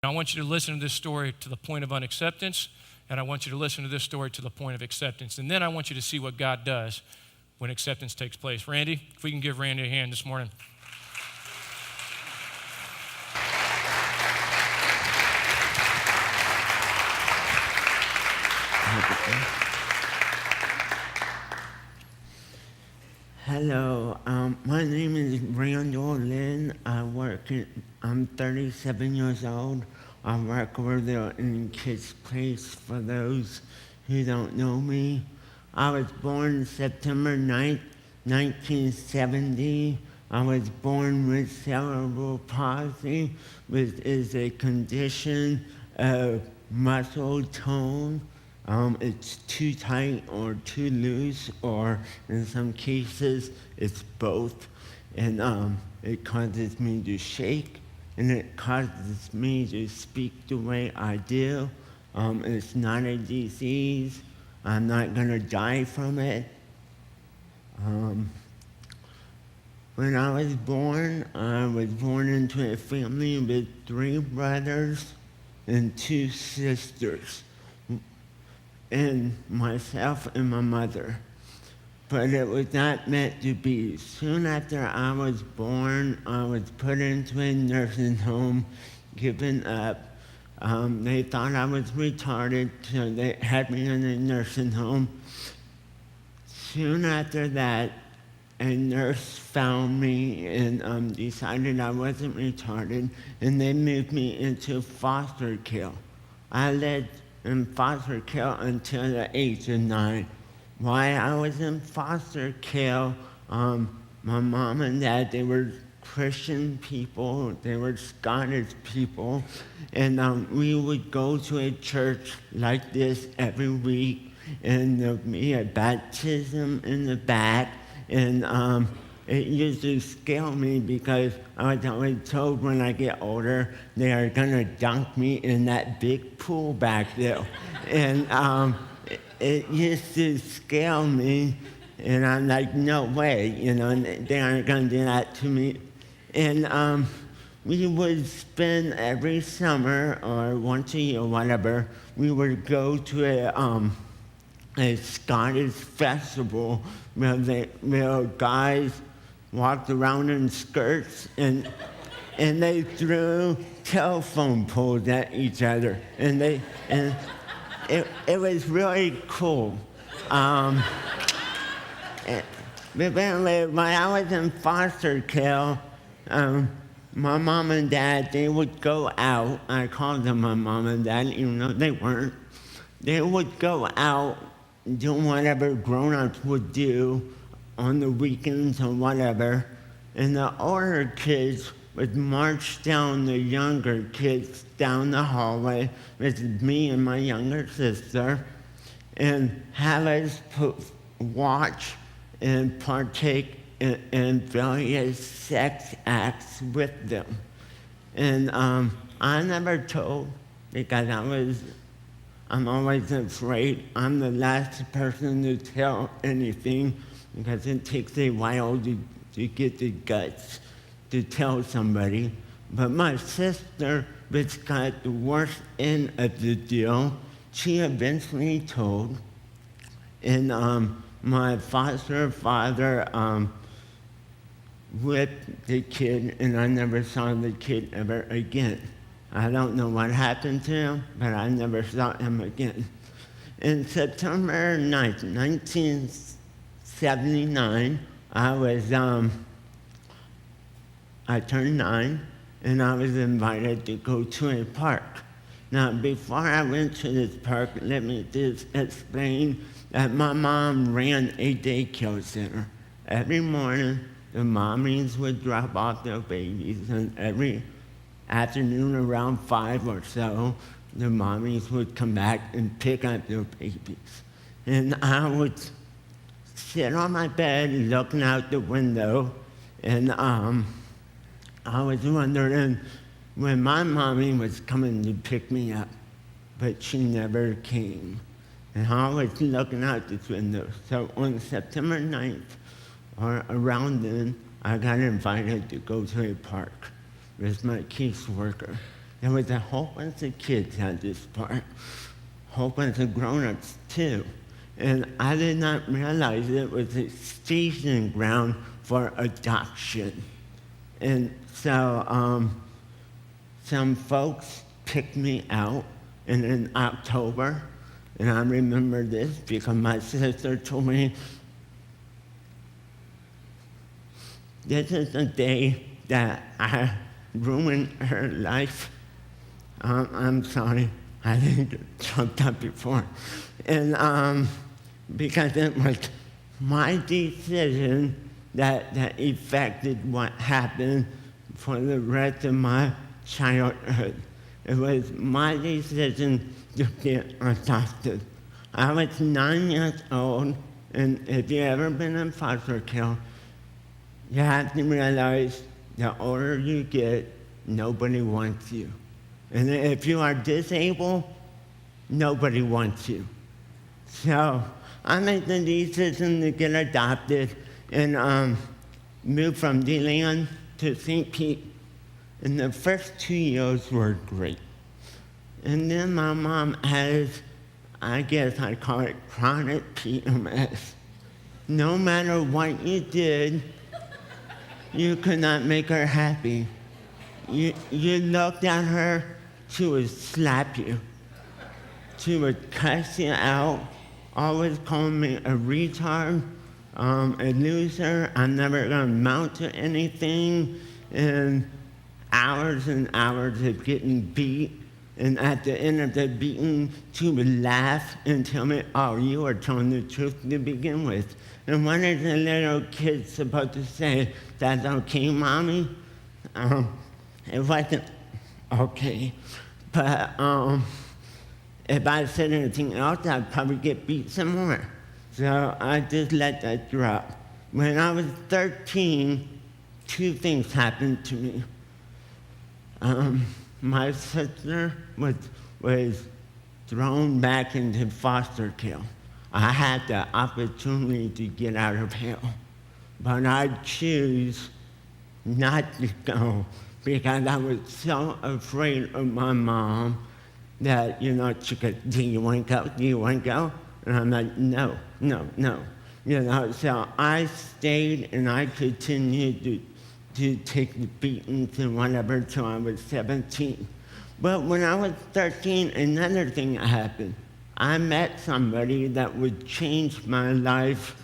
I want you to listen to this story to the point of unacceptance, and I want you to listen to this story to the point of acceptance. And then I want you to see what God does when acceptance takes place. Randy, if we can give Randy a hand this morning. Hello, my name is Randall Lynn. I'm 37 years old. I work over there in Kids Place for those who don't know me. I was born September 9th, 1970. I was born with cerebral palsy, which is a condition of muscle tone. It's too tight or too loose, or in some cases, it's both. And it causes me to shake, and it causes me to speak the way I do. It's not a disease. I'm not going to die from it. When I was born into a family with 3 brothers and 2 sisters, and myself and my mother. But it was not meant to be. Soon after I was born, I was put into a nursing home, given up. They thought I was retarded, so they had me in a nursing home. Soon after that, a nurse found me and decided I wasn't retarded, and they moved me into foster care. I lived in foster care until the age of 9. While I was in foster care, my mom and dad, they were Christian people, they were Scottish people, and we would go to a church like this every week, and there'd be a baptism in the back, and it used to scare me because I was always told when I get older, they are going to dunk me in that big pool back there. And it used to scare me, and I'm like, no way, they aren't going to do that to me. And we would spend every summer, or once a year, whatever, we would go to a Scottish festival where guys walked around in skirts, and they threw telephone poles at each other, and it was really cool. But anyway, when I was in foster care, my mom and dad, they would go out. I called them my mom and dad, even though they weren't. They would go out doing whatever grown-ups would do on the weekends or whatever, and the older kids would march down the younger kids down the hallway, which is me and my younger sister, and have us watch and partake in various sex acts with them. And I never told, because I'm always afraid I'm the last person to tell anything, because it takes a while to get the guts to tell somebody. But my sister, which got the worst end of the deal, she eventually told. And my foster father whipped the kid, and I never saw the kid ever again. I don't know what happened to him, but I never saw him again. In September 9th, 1979, I turned 9, and I was invited to go to a park. Now, before I went to this park, let me just explain that my mom ran a daycare center. Every morning, the mommies would drop off their babies, and every afternoon around 5 or so, the mommies would come back and pick up their babies. And I would sit on my bed looking out the window, and I was wondering when my mommy was coming to pick me up, but she never came. And I was looking out this window. So on September 9th, or around then, I got invited to go to a park with my caseworker. There was a whole bunch of kids at this park, a whole bunch of grown-ups too. And I did not realize it was a staging ground for adoption. And so some folks picked me out in October, and I remember this because my sister told me, this is the day that I ruined her life. I'm sorry, I didn't get choked up before. And because it was my decision that affected what happened for the rest of my childhood. It was my decision to get adopted. I was 9 years old, and if you've ever been in foster care, you have to realize the older you get, nobody wants you. And if you are disabled, nobody wants you. So I made the decision to get adopted and moved from DeLeon to St. Pete. And the first 2 years were great. And then my mom has, I guess I'd call it chronic PMS. No matter what you did, you could not make her happy. You looked at her, she would slap you. She would cuss you out, always call me a retard, a loser, I'm never gonna amount to anything, and hours of getting beat. And at the end of the beating, she would laugh and tell me, oh, you were telling the truth to begin with. And what is a little kid supposed to say? That's okay, Mommy? It wasn't okay. But if I said anything else, I'd probably get beat some more. So I just let that drop. When I was 13, 2 things happened to me. My sister was thrown back into foster care. I had the opportunity to get out of hell, but I choose not to go because I was so afraid of my mom that, she could, do you want to go? Do you want to go? And I'm like, no. So I stayed and I continued to take the beatings and whatever until I was 17. But when I was 13, another thing happened. I met somebody that would change my life